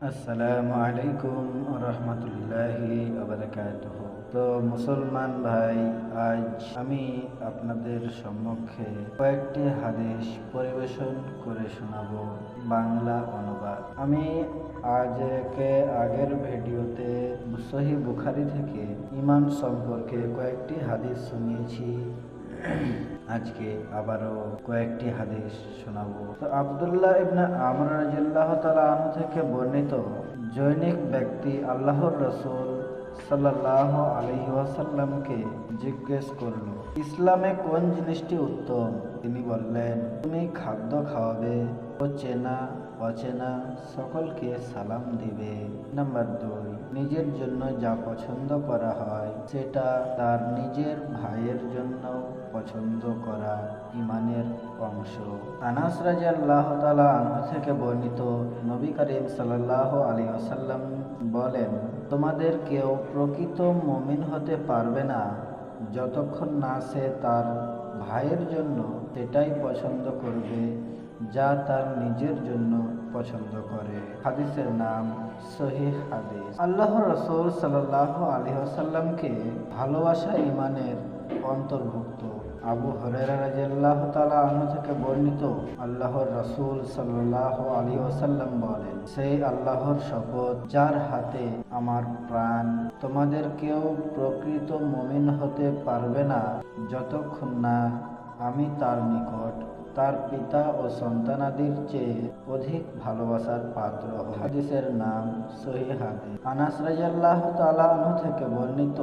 আসসালামু আলাইকুম রহমতুল্লাহি বারাকাতুহু। তো মুসলমান ভাই, আজ আমি আপনাদের সম্মুখে কয়েকটি হাদিস পরিবেশন করে শোনাবো, বাংলা অনুবাদ। আমি আগের ভিডিওতে সহিহ বুখারী থেকে ঈমান সম্পর্কে কয়েকটি হাদিস শুনিয়েছি। আজকে আবারও কয়েকটি হাদিস শোনাবো। তো আব্দুল্লাহ ইবনে আমর রাদিয়াল্লাহু তাআলা আনহু থেকে বর্ণিত, জনৈক ব্যক্তি আল্লাহর রাসূল সাল্লাল্লাহু আলাইহি ওয়াসাল্লামকে জিজ্ঞেস করল, ইসলামে কোন জিনিসটি উত্তম? তিনি বললেন, তুমি খাদ্য খাওয়াবে ও চেনা অচেনা সকলকে সালাম দিবে। নাম্বার 2, নিজের জন্য যা পছন্দ করা হয় সেটা তার নিজের ভাইয়ের জন্য পছন্দ করা ঈমানের অংশ। আনাস রাদিয়াল্লাহু তাআলা আনহু থেকে বর্ণিত, নবী করিম সাল্লাল্লাহু আলাইহি ওয়াসাল্লাম বলেন, তোমাদের কেউ প্রকৃত মুমিন হতে পারবে না যতক্ষণ না সে তার ভাইয়ের জন্য সেটাই পছন্দ করবে যা তার নিজের জন্য পছন্দ করে। হাদিসের নাম সহিহ হাদিস। আল্লাহর রাসূল সাল্লাল্লাহু আলাইহি ওয়াসাল্লামকে ভালোবাসা ঈমানের অন্তর্ভুক্ত। আবু হুরায়রা রাদিয়াল্লাহু তাআলা আনহু থেকে বর্ণিত, আল্লাহর রাসূল সাল্লাল্লাহু আলাইহি ওয়াসাল্লাম বলেন, সেই আল্লাহর শপথ যার হাতে আমার প্রাণ, তোমাদের কেউ প্রকৃত মুমিন হতে পারবে না যতক্ষণ না আমি তার নিকট তার পিতা ও সন্তানাদির চেয়ে অধিক ভালোবাসার পাত্র হই। হাদিসের নাম সহিহ হাদিস। আনাস রাদিয়াল্লাহু তাআলা আনহু থেকে বর্ণিত,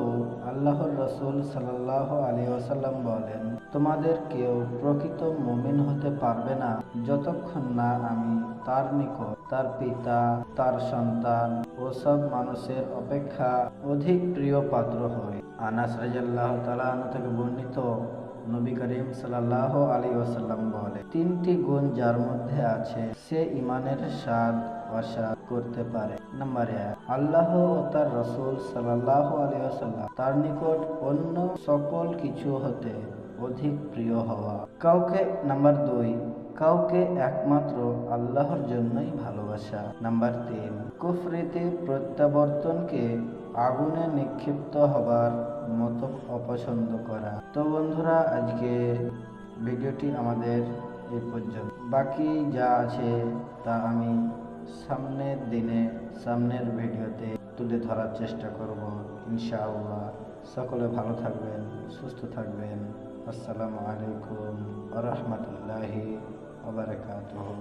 আল্লাহর রাসূল সাল্লাল্লাহু আলাইহি ওয়াসাল্লাম বলেন, তোমাদের কেউ প্রকৃত মুমিন হতে পারবে না যতক্ষণ না আমি তার নিকট তার পিতা, তার সন্তান ও সব মানুষের অপেক্ষা অধিক প্রিয় পাত্র হই। আনাস রাদিয়াল্লাহু তাআলা আনহু থেকে বর্ণিত, নবী করিম সাল্লাল্লাহু আলাইহি ওয়াসাল্লাম বলে, 3টি গুণ যার মধ্যে আছে সে ঈমানের স্বাদ আস্বাদ করতে পারে। নাম্বার 1, আল্লাহ ও তার রাসূল সাল্লাল্লাহু আলাইহি ওয়াসাল্লাম তার নিকট অন্য সকল কিছু হতে অধিক প্রিয় হওয়া। নাম্বার 2, কাউকে একমাত্র আল্লাহর জন্যই ভালোবাসা। নাম্বার 3, কুফরিতে প্রত্যাবর্তনকে আগুনে নিক্ষিপ্ত হবার মতো অপছন্দ করা। তো বন্ধুরা, আজকে ভিডিওটি আমাদের এই পর্যন্ত। বাকি যা আছে তা আমি সামনের ভিডিওতে তুলে ধরার চেষ্টা করব ইনশাআল্লাহ। সকলে ভালো থাকবেন, সুস্থ থাকবেন। আসসালামু আলাইকুম ওয়া রাহমাতুল্লাহি ওয়া বারাকাতুহু।